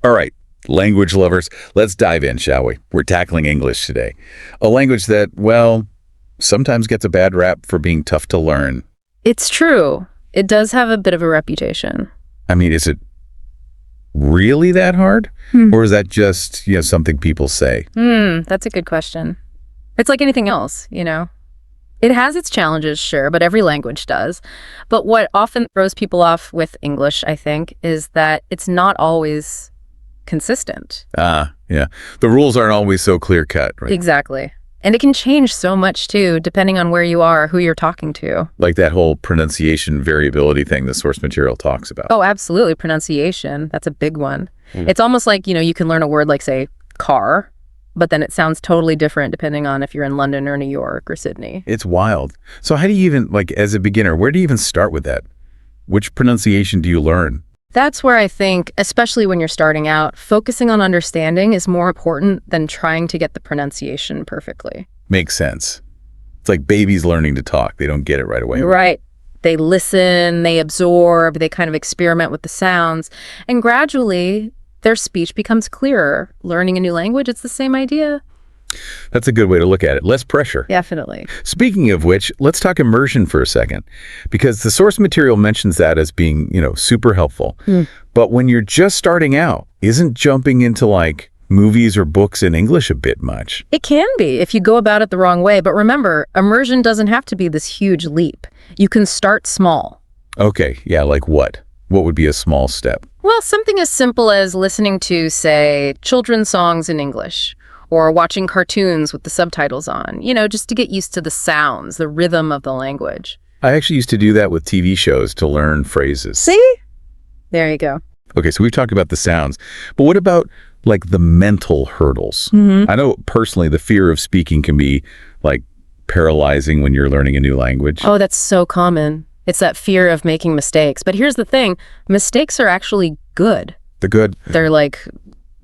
All right, language lovers, let's dive in, shall we? We're tackling English today. A language that, well, sometimes gets a bad rap for being tough to learn. It's true. It does have a bit of a reputation. I mean, is it really that hard? Or is that just, something people say? That's a good question. It's like anything else, It has its challenges, sure, but every language does. But what often throws people off with English, I think, is that it's not always consistent. Yeah. The rules aren't always so clear-cut, right? Exactly. And it can change so much, too, depending on where you are, who you're talking to. Like that whole pronunciation variability thing the source material talks about. Oh, absolutely. Pronunciation. That's a big one. It's almost like, you can learn a word like, say, car, but then it sounds totally different depending on if you're in London or New York or Sydney. It's wild. So how do you even, as a beginner, where do you even start with that? Which pronunciation do you learn? That's where I think, especially when you're starting out, focusing on understanding is more important than trying to get the pronunciation perfectly. Makes sense. It's like babies learning to talk. They don't get it right away. Right. They listen, they absorb, they kind of experiment with the sounds, and gradually their speech becomes clearer. Learning a new language, it's the same idea. That's a good way to look at it. Less pressure. Definitely. Speaking of which, let's talk immersion for a second, because the source material mentions that as being, super helpful. But when you're just starting out, isn't jumping into movies or books in English a bit much? It can be if you go about it the wrong way. But remember, immersion doesn't have to be this huge leap. You can start small. Okay. Yeah. Like what? What would be a small step? Well, something as simple as listening to, say, children's songs in English, or watching cartoons with the subtitles on, just to get used to the sounds, the rhythm of the language. I actually used to do that with TV shows to learn phrases. See? There you go. Okay, so we've talked about the sounds, but what about the mental hurdles? I know personally the fear of speaking can be paralyzing when you're learning a new language. Oh, that's so common. It's that fear of making mistakes. But here's the thing, mistakes are actually good. They're good. They're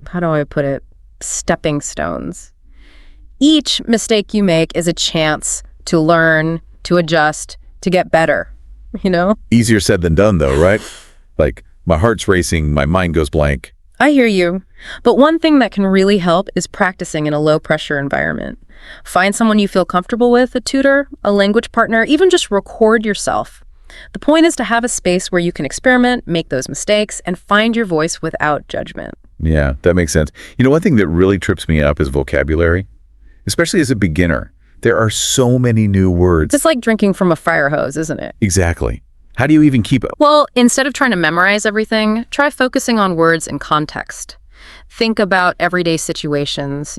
how do I put it? Stepping stones. Each mistake you make is a chance to learn, to adjust, to get better, Easier said than done, though, right? My heart's racing, my mind goes blank. I hear you. But one thing that can really help is practicing in a low-pressure environment. Find someone you feel comfortable with, a tutor, a language partner, even just record yourself. The point is to have a space where you can experiment, make those mistakes, and find your voice without judgment. Yeah, that makes sense. One thing that really trips me up is vocabulary, especially as a beginner. There are so many new words. It's like drinking from a fire hose, isn't it? Exactly. How do you even keep up? Well, instead of trying to memorize everything, try focusing on words in context. Think about everyday situations,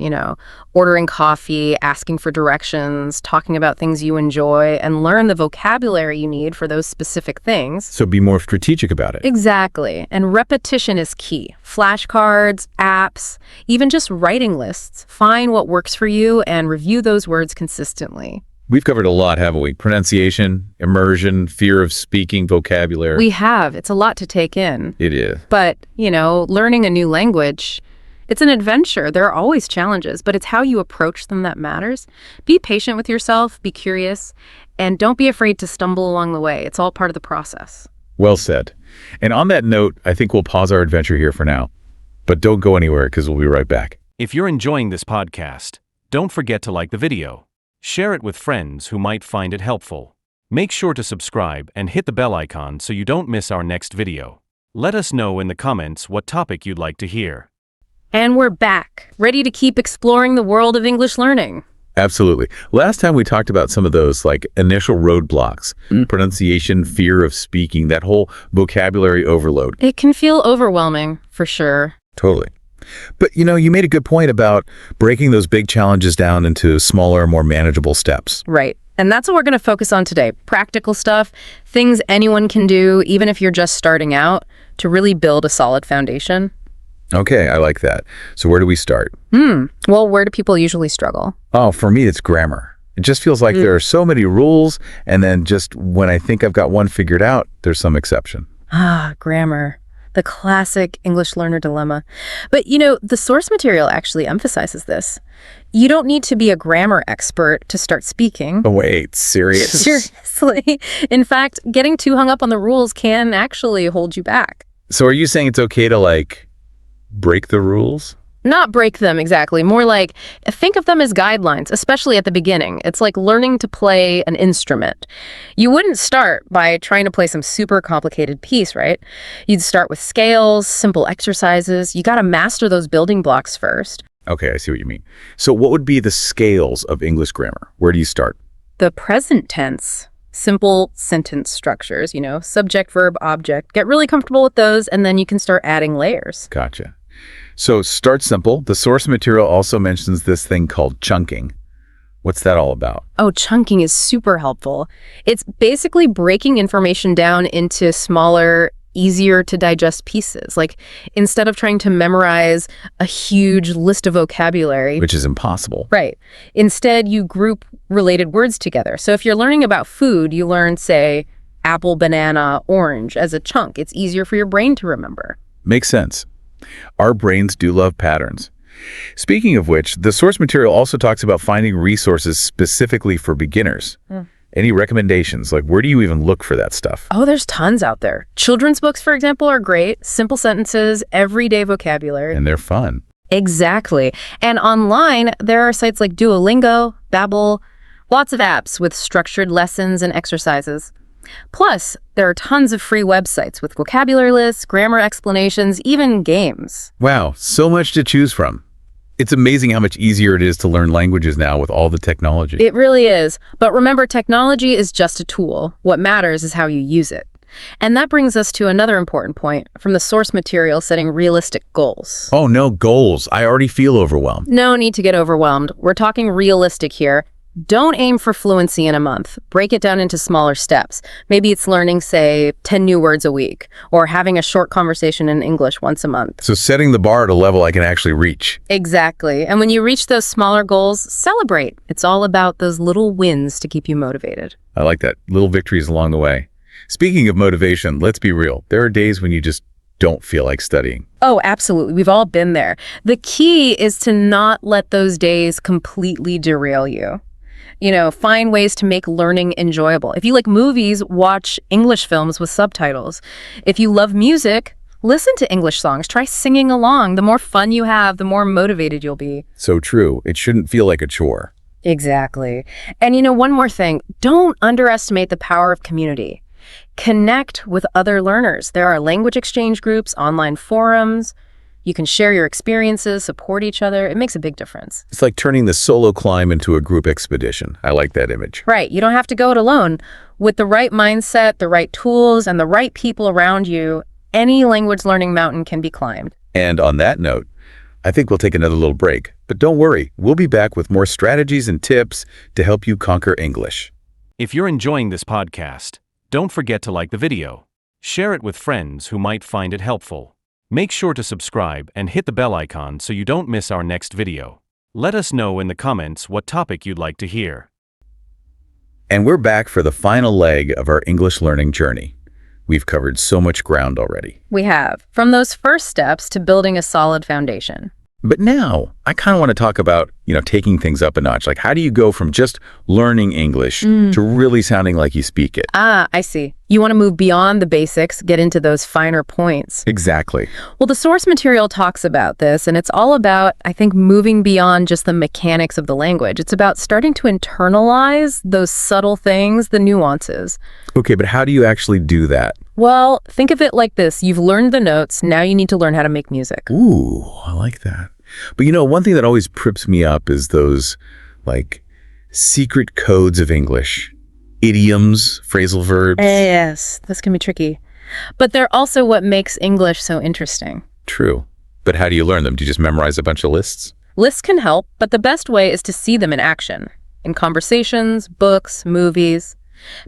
ordering coffee, asking for directions, talking about things you enjoy, and learn the vocabulary you need for those specific things. So be more strategic about it. Exactly. And repetition is key. Flashcards, apps, even just writing lists. Find what works for you and review those words consistently. We've covered a lot, haven't we? Pronunciation, immersion, fear of speaking, vocabulary. We have. It's a lot to take in. It is. But, learning a new language, it's an adventure. There are always challenges, but it's how you approach them that matters. Be patient with yourself, be curious, and don't be afraid to stumble along the way. It's all part of the process. Well said. And on that note, I think we'll pause our adventure here for now. But don't go anywhere, because we'll be right back. If you're enjoying this podcast, don't forget to like the video. Share it with friends who might find it helpful. Make sure to subscribe and hit the bell icon so you don't miss our next video. Let us know in the comments what topic you'd like to hear. And we're back, ready to keep exploring the world of English learning. Absolutely. Last time we talked about some of those initial roadblocks, pronunciation, fear of speaking, that whole vocabulary overload. It can feel overwhelming, for sure. Totally. But, you made a good point about breaking those big challenges down into smaller, more manageable steps. Right. And that's what we're going to focus on today. Practical stuff, things anyone can do, even if you're just starting out, to really build a solid foundation. Okay, I like that. So where do we start? Well, where do people usually struggle? Oh, for me, it's grammar. It just feels like there are so many rules, and then just when I think I've got one figured out, there's some exception. Grammar. The classic English learner dilemma. But, the source material actually emphasizes this. You don't need to be a grammar expert to start speaking. Oh, wait, serious? Seriously. In fact, getting too hung up on the rules can actually hold you back. So are you saying it's okay to, break the rules? Not break them exactly, more like think of them as guidelines, especially at the beginning. It's like learning to play an instrument. You wouldn't start by trying to play some super complicated piece, right? You'd start with scales, simple exercises. You got to master those building blocks first. Okay, I see what you mean. So what would be the scales of English grammar? Where do you start? The present tense, simple sentence structures, subject, verb, object. Get really comfortable with those, and then you can start adding layers. Gotcha. So start simple. The source material also mentions this thing called chunking. What's that all about? Oh, chunking is super helpful. It's basically breaking information down into smaller, easier to digest pieces. Like instead of trying to memorize a huge list of vocabulary. Which is impossible. Right. Instead, you group related words together. So if you're learning about food, you learn, say, apple, banana, orange as a chunk. It's easier for your brain to remember. Makes sense. Our brains do love patterns. Speaking of which, the source material also talks about finding resources specifically for beginners. Any recommendations? Like, where do you even look for that stuff? Oh, there's tons out there. Children's books, for example, are great. Simple sentences, everyday vocabulary. And they're fun. Exactly. And online, there are sites like Duolingo, Babbel, lots of apps with structured lessons and exercises. Plus, there are tons of free websites with vocabulary lists, grammar explanations, even games. Wow, so much to choose from. It's amazing how much easier it is to learn languages now with all the technology. It really is. But remember, technology is just a tool. What matters is how you use it. And that brings us to another important point from the source material, setting realistic goals. Oh no, goals. I already feel overwhelmed. No need to get overwhelmed. We're talking realistic here. Don't aim for fluency in a month. Break it down into smaller steps. Maybe it's learning, say, 10 new words a week, or having a short conversation in English once a month. So setting the bar at a level I can actually reach. Exactly. And when you reach those smaller goals, celebrate. It's all about those little wins to keep you motivated. I like that. Little victories along the way. Speaking of motivation, let's be real. There are days when you just don't feel like studying. Oh, absolutely. We've all been there. The key is to not let those days completely derail you. Find ways to make learning enjoyable. If you like movies, watch English films with subtitles. If you love music, listen to English songs. Try singing along. The more fun you have, the more motivated you'll be. So true. It shouldn't feel like a chore. Exactly. And one more thing. Don't underestimate the power of community. Connect with other learners. There are language exchange groups, online forums. You can share your experiences, support each other. It makes a big difference. It's like turning the solo climb into a group expedition. I like that image. Right. You don't have to go it alone. With the right mindset, the right tools, and the right people around you, any language learning mountain can be climbed. And on that note, I think we'll take another little break. But don't worry, we'll be back with more strategies and tips to help you conquer English. If you're enjoying this podcast, don't forget to like the video. Share it with friends who might find it helpful. Make sure to subscribe and hit the bell icon so you don't miss our next video. Let us know in the comments what topic you'd like to hear. And we're back for the final leg of our English learning journey. We've covered so much ground already. We have, from those first steps to building a solid foundation. But now, I kind of want to talk about, taking things up a notch. Like, how do you go from just learning English to really sounding like you speak it? Ah, I see. You want to move beyond the basics, get into those finer points. Exactly. Well, the source material talks about this, and it's all about, I think, moving beyond just the mechanics of the language. It's about starting to internalize those subtle things, the nuances. Okay, but how do you actually do that? Well, think of it like this. You've learned the notes. Now you need to learn how to make music. Ooh, I like that. But one thing that always trips me up is those, secret codes of English. Idioms, phrasal verbs. Yes, this can be tricky. But they're also what makes English so interesting. True. But how do you learn them? Do you just memorize a bunch of lists? Lists can help, but the best way is to see them in action. In conversations, books, movies.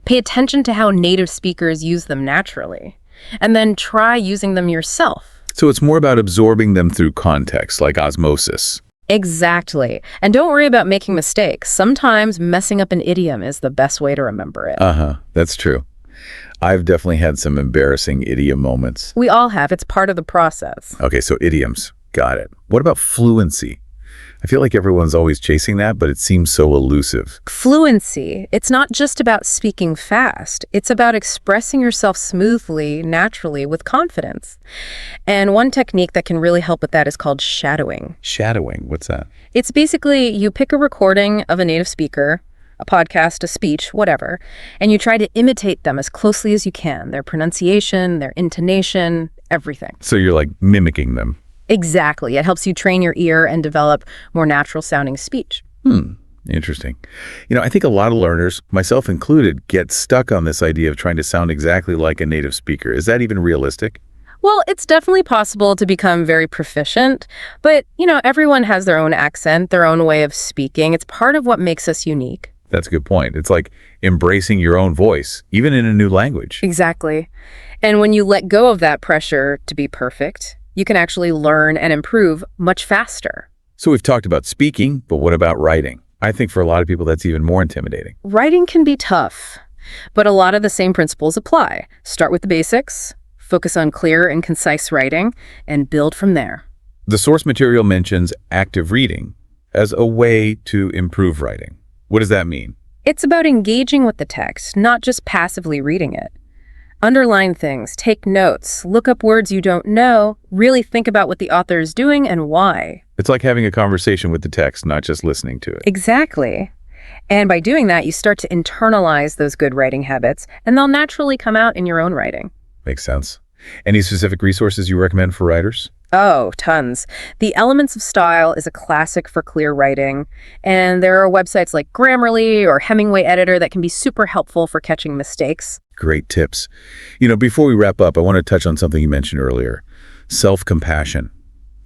Pay attention to how native speakers use them naturally. And then try using them yourself. So it's more about absorbing them through context, like osmosis. Exactly. And don't worry about making mistakes. Sometimes messing up an idiom is the best way to remember it. That's true. I've definitely had some embarrassing idiom moments. We all have. It's part of the process. Okay, so idioms. Got it. What about fluency? I feel like everyone's always chasing that, but it seems so elusive. Fluency, it's not just about speaking fast. It's about expressing yourself smoothly, naturally, with confidence. And one technique that can really help with that is called shadowing. Shadowing, what's that? It's basically you pick a recording of a native speaker, a podcast, a speech, whatever, and you try to imitate them as closely as you can, their pronunciation, their intonation, everything. So you're like mimicking them. Exactly. It helps you train your ear and develop more natural-sounding speech. Interesting. I think a lot of learners, myself included, get stuck on this idea of trying to sound exactly like a native speaker. Is that even realistic? Well, it's definitely possible to become very proficient, but, everyone has their own accent, their own way of speaking. It's part of what makes us unique. That's a good point. It's like embracing your own voice, even in a new language. Exactly. And when you let go of that pressure to be perfect, you can actually learn and improve much faster. So we've talked about speaking, but what about writing? I think for a lot of people that's even more intimidating. Writing can be tough, but a lot of the same principles apply. Start with the basics, focus on clear and concise writing, and build from there. The source material mentions active reading as a way to improve writing. What does that mean? It's about engaging with the text, not just passively reading it. Underline things, take notes, look up words you don't know, really think about what the author is doing and why. It's like having a conversation with the text, not just listening to it. Exactly. And by doing that, you start to internalize those good writing habits, and they'll naturally come out in your own writing. Makes sense. Any specific resources you recommend for writers? Oh, tons. The Elements of Style is a classic for clear writing, and there are websites like Grammarly or Hemingway Editor that can be super helpful for catching mistakes. Great tips. Before we wrap up, I want to touch on something you mentioned earlier, self-compassion.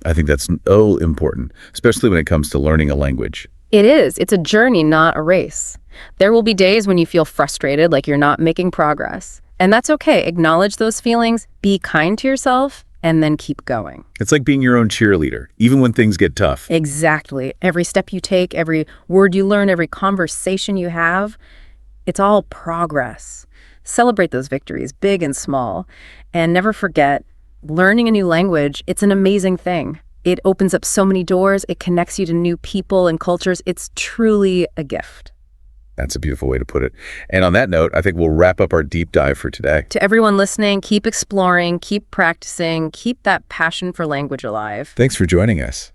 I think that's so important, especially when it comes to learning a language. It is. It's a journey, not a race. There will be days when you feel frustrated, like you're not making progress. And that's okay. Acknowledge those feelings, be kind to yourself, and then keep going. It's like being your own cheerleader, even when things get tough. Exactly. Every step you take, every word you learn, every conversation you have, it's all progress. Celebrate those victories, big and small. And never forget, learning a new language, it's an amazing thing. It opens up so many doors. It connects you to new people and cultures. It's truly a gift. That's a beautiful way to put it. And on that note, I think we'll wrap up our deep dive for today. To everyone listening, keep exploring, keep practicing, keep that passion for language alive. Thanks for joining us.